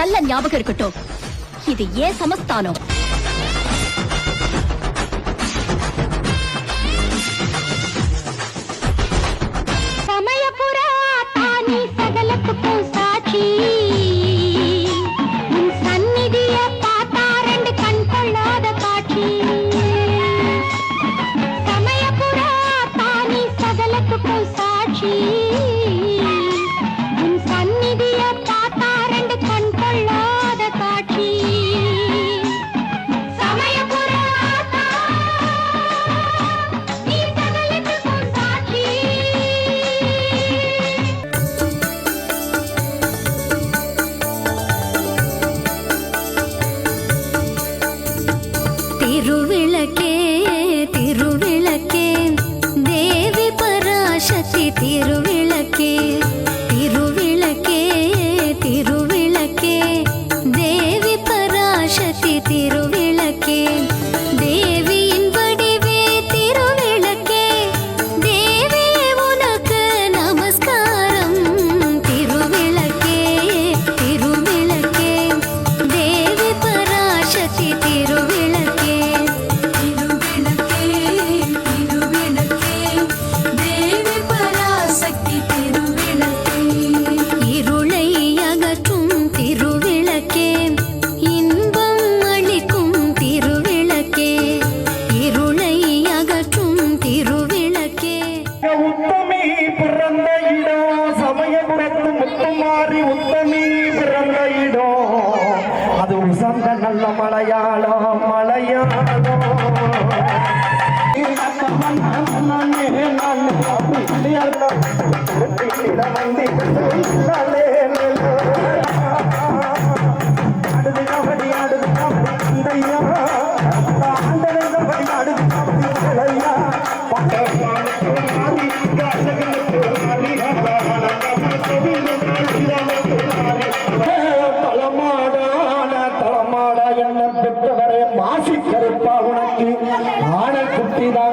நல்ல ஞாபகம் இருக்கட்டும், இது ஏன் சமஸ்தானம். சமயபுரா தானி சகலத்துக்கும் சாட்சி. உன் சந்நிதிய பார்த்தா ரெண்டு கண் கொள்ளாத காட்சி. சமயபுரா தானி சகலத்துக்கும் சாட்சி. உன் சந்நிதிய பார்த்தா ரெண்டு கண் கொள்ளாத காட்சி. சமயபுரா நீ சகலத்துக்கும் சாட்சி. திருவிளக்கே திருவிளக்கே தேவி பராசக்தி திருவிளக்கே திருவிளக்கே திருவிளக்கே தேவி பராசக்தி திருவிளக்கே தேவியின் வடிவே திருவிளக்கே தேவி உனக்கு நமஸ்காரம் திருவிளக்கே திருவிளக்கே தேவி பராசக்தி திருவிளக்கே திருவிளக்கே திருவிளக்கே தேவி பராசக்தி திருவிளக்கே இருளை அகற்றும் திருவிளக்கே இன்பம் அளிக்கும் திருவிளக்கே இருளை அகற்றும் திருவிளக்கே உத்தமி பிறந்த இடம் சமயபுரத்து முத்துமாரி உத்தமி பிறந்த இடம் அது உசந்த நல்ல மலையாளம் மலையாளம் அடுது கபடி அடுது கபடி அந்தையா ஆண்டனபடி அடுது கபடி மலையா தளமாடா என்ன பெற்றவரை மாசி கருப்பா உனக்கு ஆன குட்டிதான்